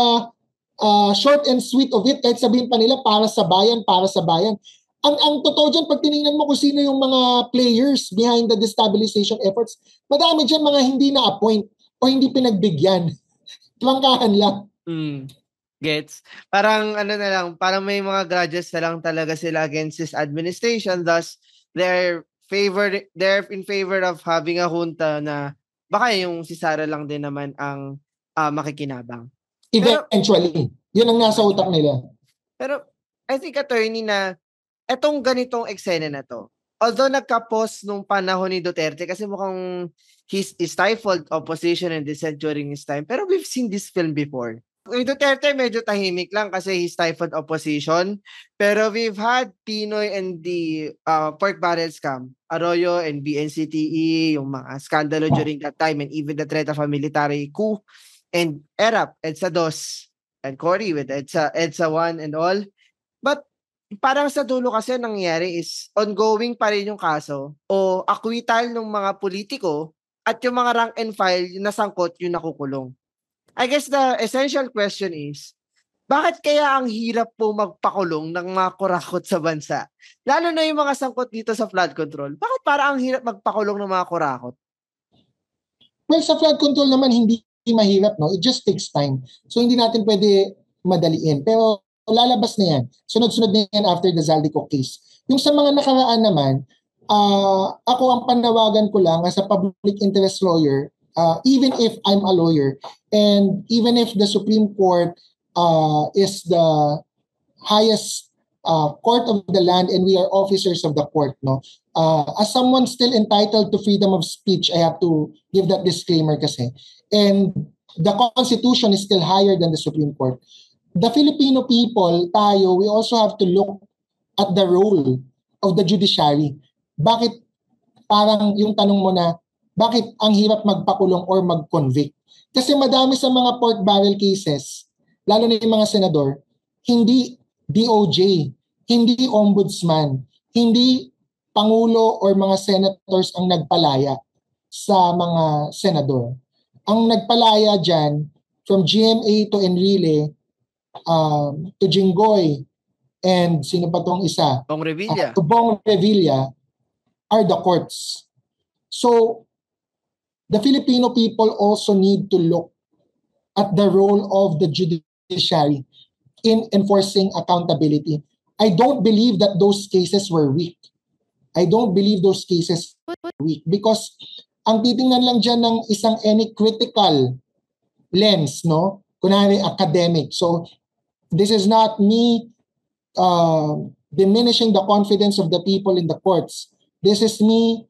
short and sweet of it. Kahit sabihin pa nila para sa bayan, para sa bayan. Ang totoo dyan, pag tinignan mo kung sino yung mga players behind the destabilization efforts, madami dyan mga hindi na-appoint o hindi pinagbigyan. Plangkahan lang. Gets? Parang ano na lang, parang may mga grudges na lang talaga sila against this administration. Thus, they're in favor of having a junta na baka yung si Sara lang din naman ang makikinabang. Eventually. Yun ang nasa utak nila. Pero I think, attorney, na etong ganitong eksena na to, although nagka-pause nung panahon ni Duterte kasi mukhang he stifled opposition and dissent during his time, pero we've seen this film before. Yung Duterte medyo tahimik lang kasi he stifled opposition, pero we've had Pinoy and the pork barrel scam, Arroyo and BNCTE, yung mga skandalo during that time, and even the threat of a military coup, and ERAP, EDSA 2, and Cory with EDSA 1 and all. But parang sa dulo kasi nangyayari is ongoing pa rin yung kaso o acquittal ng mga politiko at yung mga rank and file yung nasangkot yung nakukulong. I guess the essential question is, bakit kaya ang hirap po magpakulong ng mga kurakot sa bansa? Lalo na yung mga sangkot dito sa flood control. Bakit parang ang hirap magpakulong ng mga kurakot? Well, sa flood control naman hindi mahirap, no? It just takes time. So hindi natin pwede madaliin. Pero lalabas na yan. Sunod-sunod na yan after the Zaldico case. Yung sa mga nakaraan naman, ako ang panawagan ko lang as a public interest lawyer, even if I'm a lawyer, and even if the Supreme Court is the highest court of the land and we are officers of the court, no? As someone still entitled to freedom of speech, I have to give that disclaimer kasi. And the Constitution is still higher than the Supreme Court. The Filipino people, tayo, we also have to look at the role of the judiciary. Bakit parang yung tanong mo na, bakit ang hirap magpakulong or mag-convict? Kasi madami sa mga pork barrel cases, lalo na yung mga senador, hindi DOJ, hindi ombudsman, hindi pangulo or mga senators ang nagpalaya sa mga senador. Ang nagpalaya dyan, from GMA to Enrile, to Jinggoy, and sino pa tong isa? Bong Revilla. To Bong Revilla are the courts. So, the Filipino people also need to look at the role of the judiciary in enforcing accountability. I don't believe that those cases were weak. I don't believe those cases were weak because ang titingnan lang dyan ng isang any critical lens, no? Kunwari academic. So, this is not me diminishing the confidence of the people in the courts. This is me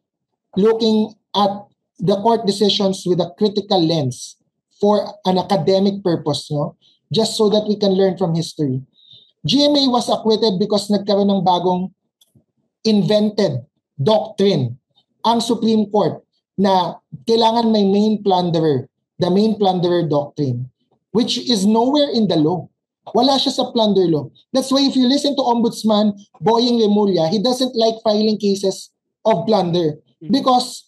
looking at the court decisions with a critical lens for an academic purpose, no? Just so that we can learn from history. GMA was acquitted because nagkaroon ng bagong invented doctrine ang Supreme Court na kailangan may main plunderer, the main plunderer doctrine, which is nowhere in the law. Wala siya sa plunder law. That's why if you listen to Ombudsman Boying Remulla, he doesn't like filing cases of plunder because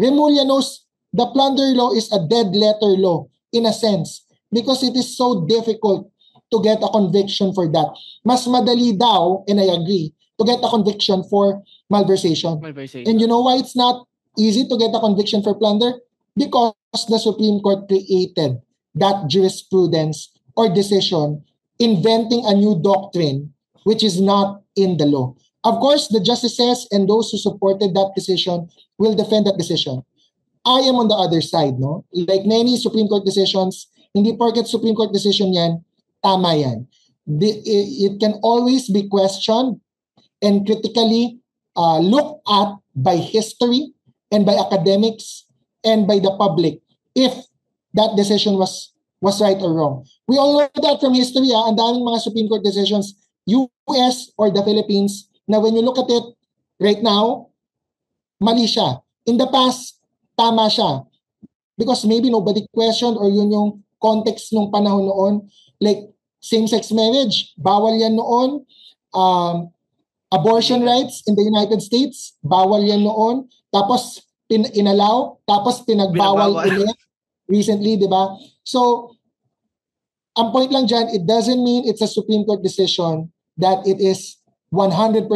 Remulla knows the plunder law is a dead letter law in a sense because it is so difficult to get a conviction for that. Mas madali daw, and I agree, to get a conviction for malversation. And you know why it's not easy to get a conviction for plunder? Because the Supreme Court created that jurisprudence or decision inventing a new doctrine which is not in the law. Of course, the justices and those who supported that decision will defend that decision. I am on the other side, no? Like many Supreme Court decisions, hindi porket Supreme Court decision yan, tama yan. It can always be questioned and critically looked at by history and by academics and by the public if that decision was right or wrong. We all know that from history, ang daming mga Supreme Court decisions, US or the Philippines, na when you look at it right now, mali siya. In the past, tama siya. Because maybe nobody questioned or yun yung context nung panahon noon. Like, same-sex marriage, bawal yan noon. Abortion rights in the United States, bawal yan noon. Tapos inalaw, tapos pinagbawal ulit recently, di ba? So, ang point lang dyan, it doesn't mean it's a Supreme Court decision that it is 100%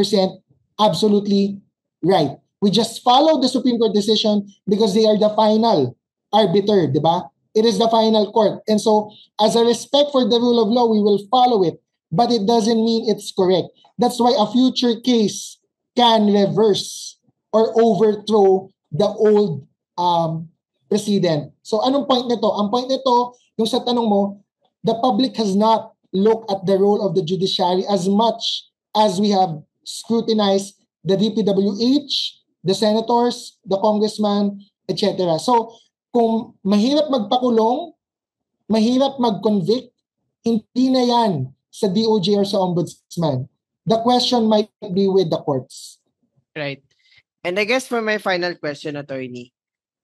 absolutely right. We just follow the Supreme Court decision because they are the final arbiter, di ba? It is the final court. And so, as a respect for the rule of law, we will follow it. But it doesn't mean it's correct. That's why a future case can reverse or overthrow the old precedent. So, anong point nito? Ang point nito, yung sa tanong mo, the public has not looked at the role of the judiciary as much as we have scrutinized the DPWH, the senators, the congressman, etc. So, kung mahirap magpakulong, mahirap mag-convict, hindi na yan sa DOJ or sa ombudsman. The question might be with the courts. Right. And I guess for my final question, attorney,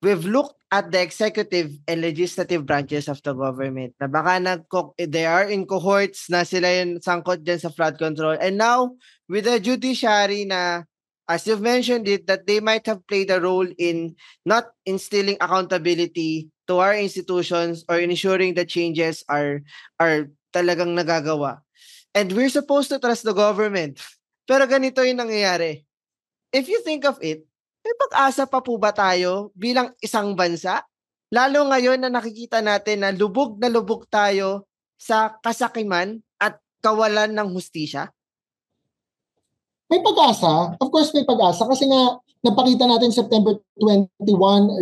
we've looked at the executive and legislative branches of the government na baka they are in cohorts na sila yung sangkot dyan sa flood control. And now, with the judiciary na, as you've mentioned it, that they might have played a role in not instilling accountability to our institutions or ensuring that changes are talagang nagagawa. And we're supposed to trust the government. Pero ganito yung nangyayari. If you think of it, may pag-asa pa po ba tayo bilang isang bansa? Lalo ngayon na nakikita natin na lubog tayo sa kasakiman at kawalan ng hustisya? May pag-asa. Of course, may pag-asa. Kasi nga, napakita natin September 21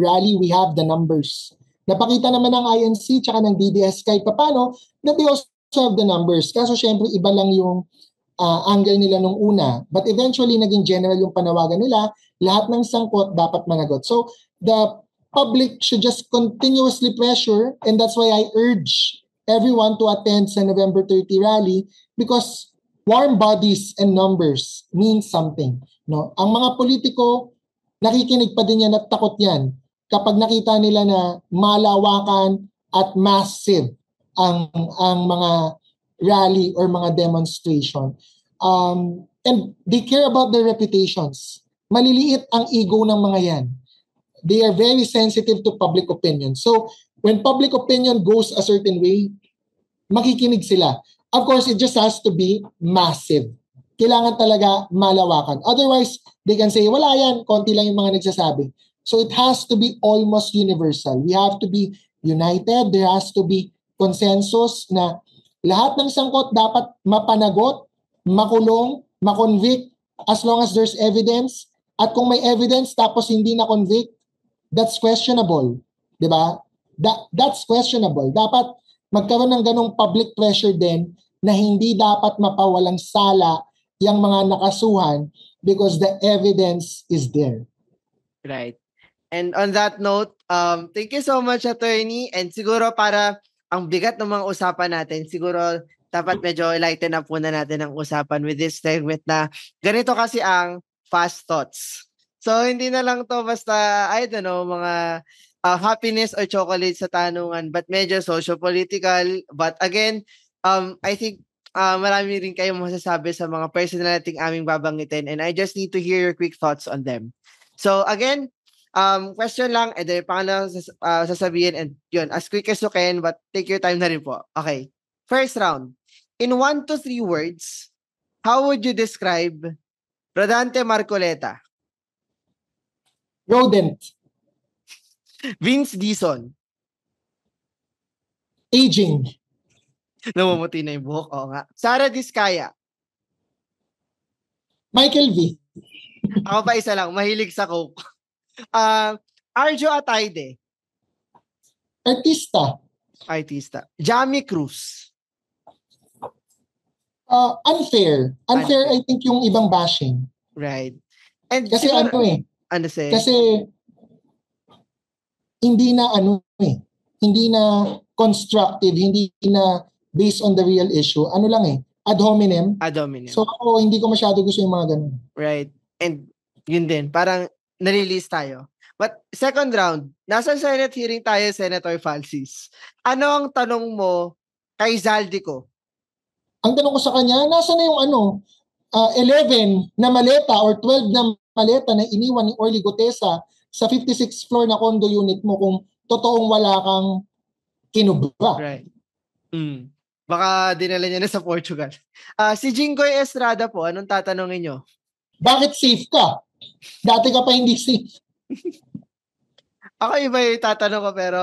rally, we have the numbers. Napakita naman ng INC tsaka ng DDS kahit papano that they also have the numbers. Kaso syempre, iba lang yung angle nila nung una. But eventually, naging general yung panawagan nila. Lahat ng sangkot dapat managot. So, the public should just continuously pressure, and that's why I urge everyone to attend sa November 30 rally because warm bodies and numbers mean something. No? Ang mga politiko, nakikinig pa din yan at takot yan kapag nakita nila na malawakan at massive ang mga rally or mga demonstration. And they care about their reputations. Maliliit ang ego ng mga yan. They are very sensitive to public opinion. So, when public opinion goes a certain way, makikinig sila. Of course, it just has to be massive. Kailangan talaga malawakan. Otherwise, they can say, wala yan, konti lang yung mga nagsasabi. So, it has to be almost universal. We have to be united. There has to be consensus na lahat ng sangkot dapat mapanagot, makulong, makonvict as long as there's evidence. At kung may evidence tapos hindi na convict, that's questionable. Diba? That's questionable. Dapat magkaroon ng ganong public pressure din na hindi dapat mapawalang sala yung mga nakasuhan because the evidence is there. Right. And on that note, thank you so much, attorney. And siguro para ang bigat ng mga usapan natin, siguro dapat medyo lighten up muna natin ang usapan with this segment na ganito kasi ang fast thoughts. So, hindi na lang to basta, I don't know, mga happiness or chocolate sa tanungan, but medyo socio-political. But again, I think marami rin kayong masasabi sa mga personal nating aming babanggitin and I just need to hear your quick thoughts on them. So, again, question lang, and then pangalang sasabihin, and yun, as quick as you can, but take your time na rin po. Okay. First round. In 1 to 3 words, how would you describe Rodante Marcoleta? Rodent. Vince Dizon. Aging. Namumuti na yung buhok. Oo nga. Sara Diskaya. Michael V. Ako pa isa lang. Mahilig sa Coke. Arjo Atayde. Artista. Jamie Cruz. Unfair. Unfair, I think, yung ibang bashing. Right. And kasi siguro, kasi hindi na hindi na constructive, hindi na based on the real issue. Ano lang ad hominem. Ad hominem. So ako, hindi ko masyado gusto yung mga ganun. Right. And yun din, parang nalilist tayo. But second round, nasa Senate hearing tayo, Senator Falsis. Ano ang tanong mo kay Zaldico? Ang tanong ko sa kanya, nasa na yung 11 na maleta or 12 na maleta na iniwan ni Orly Gutesa sa 56th floor na condo unit mo kung totoong wala kang kinubra. Right. Baka dinala niya na sa Portugal. Si Jinggoy Estrada po, anong tatanungin nyo? Bakit safe ka? Dati ka pa hindi safe. Ako iba yung tatanong ko pero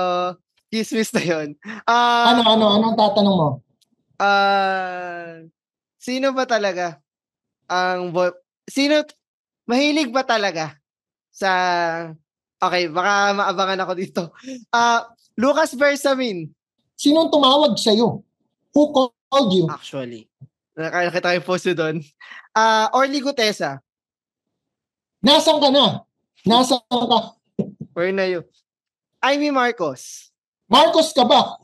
kismis na yun. Anong tatanong mo? Sino ba talaga mahilig ba talaga sa okay, baka maabangan ako dito. Lucas Bersamin. Sinong tumawag sa'yo? Who called you? Actually. Nakita ko yung post doon. Orly Gutesa. Nasaan ka na? Nasaan ka? Where na you? Amy Marcos. Marcos ka ba?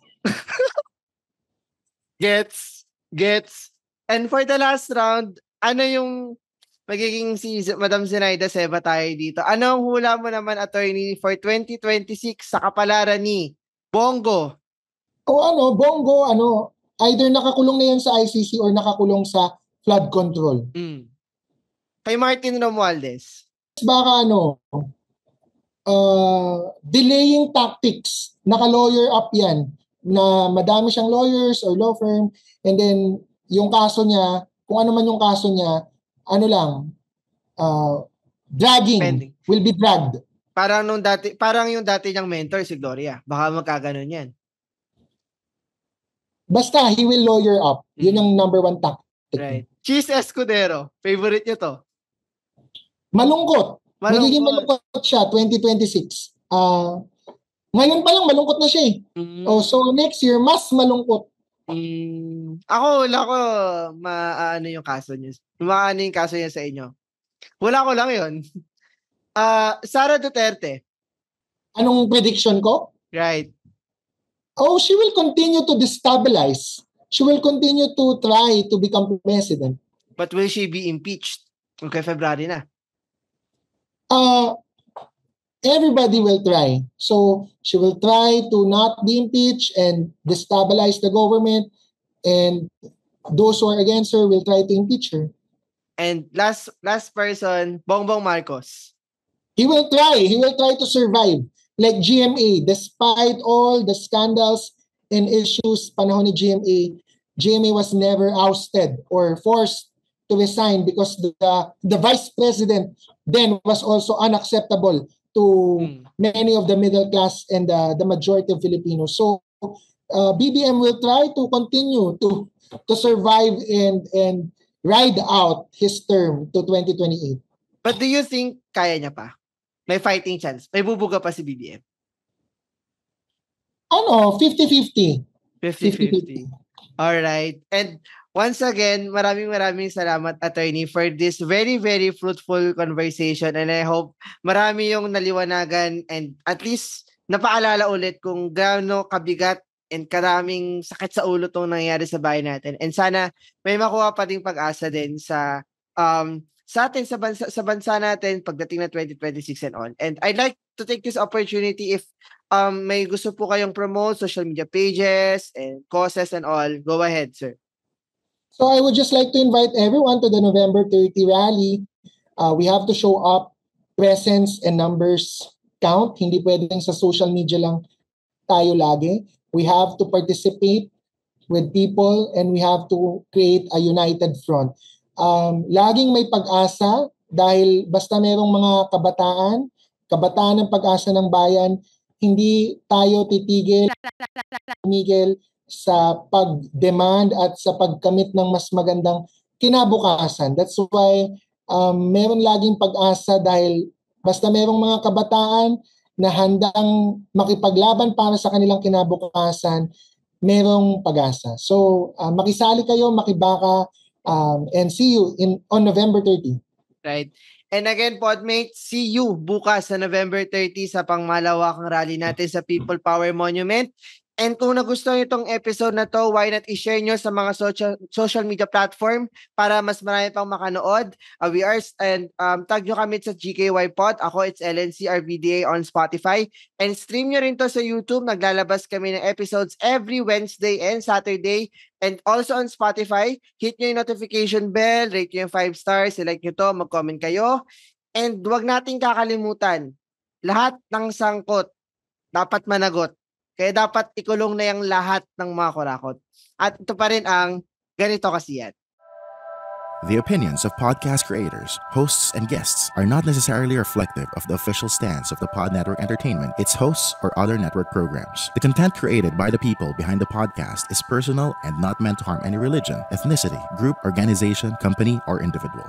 Gets. And for the last round, ano yung magiging si Madam Zenaida Seba tayo dito? Anong hula mo naman, attorney, for 2026 sa kapalaran ni Bongo? Bongo, either nakakulong na yan sa ICC or nakakulong sa flood control. Kay Martin Romualdez. Baka delaying tactics. Naka-lawyer up yan na madami siyang lawyers or law firm, and then yung kaso niya, kung ano man yung kaso niya, dragging. Pending. Will be dragged. Parang yung dati niyang mentor si Gloria. Baka magkaganon yan. Basta, he will lawyer up. Yun yung number one tactic. Right. Cheese Escudero. Favorite niyo to? Malungkot. Magiging malungkot siya, 2026. Ngayon pa lang, malungkot na siya eh. So next year, mas malungkot. Ako, wala ko maano yung kaso niya. Maano yung kaso niya sa inyo. Wala ko lang yun. Sara Duterte. Anong prediction ko? Right. She will continue to destabilize. She will continue to try to become president. But will she be impeached? Okay, February na. Everybody will try. So, she will try to not be impeached and destabilize the government, and those who are against her will try to impeach her. And last person, Bongbong Marcos. He will try to survive. Like GMA, despite all the scandals and issues panahon ni GMA was never ousted or forced to resign because the vice president then was also unacceptable to many of the middle class and the majority of Filipinos. So BBM will try to continue to survive and ride out his term to 2028. But do you think kaya niya pa? May fighting chance? May bubuga pa si BBM? 50-50. 50-50. Alright. And once again, maraming salamat, attorney, for this very, very fruitful conversation. And I hope marami yung naliwanagan and at least napaalala ulit kung gaano kabigat and karaming sakit sa ulo tong nangyayari sa bayan natin. And sana may makuha pa ding pag-asa din sa atin, sa bansa natin pagdating na 2026 and on. And I'd like to take this opportunity if may gusto po kayong promote social media pages and causes and all. Go ahead, sir. So I would just like to invite everyone to the November 30 rally. We have to show up, presence and numbers count. Hindi pwedeng sa social media lang tayo lagi. We have to participate with people and we have to create a united front. Laging may pag-asa dahil basta merong mga kabataan ng pag-asa ng bayan, hindi tayo titigil sa pag-demand at sa pagkamit ng mas magandang kinabukasan. That's why meron laging pag-asa dahil basta merong mga kabataan na handang makipaglaban para sa kanilang kinabukasan, merong pag-asa. So makisali kayo, makibaka, and see you on November 30. Right. And again, Podmates, see you bukas sa November 30 sa pangmalawakang rally natin sa People Power Monument. And kung nagustuhan nyo itong episode na to, why not i-share nyo sa mga social media platform para mas marami pang makanood. Tag nyo kami sa GKY Pod. Ako, it's LNCRVDA on Spotify. And stream nyo rin to sa YouTube. Naglalabas kami ng episodes every Wednesday and Saturday. And also on Spotify, hit nyo yung notification bell, rate nyo yung 5 stars, select nyo to, mag-comment kayo. And wag nating kakalimutan, lahat ng sangkot dapat managot. Kaya dapat ikulong na yung lahat ng mga kurakot. At ito pa rin ang Ganito Kasi Yan. The opinions of podcast creators, hosts, and guests are not necessarily reflective of the official stance of the Pod Network Entertainment, its hosts, or other network programs. The content created by the people behind the podcast is personal and not meant to harm any religion, ethnicity, group, organization, company, or individual.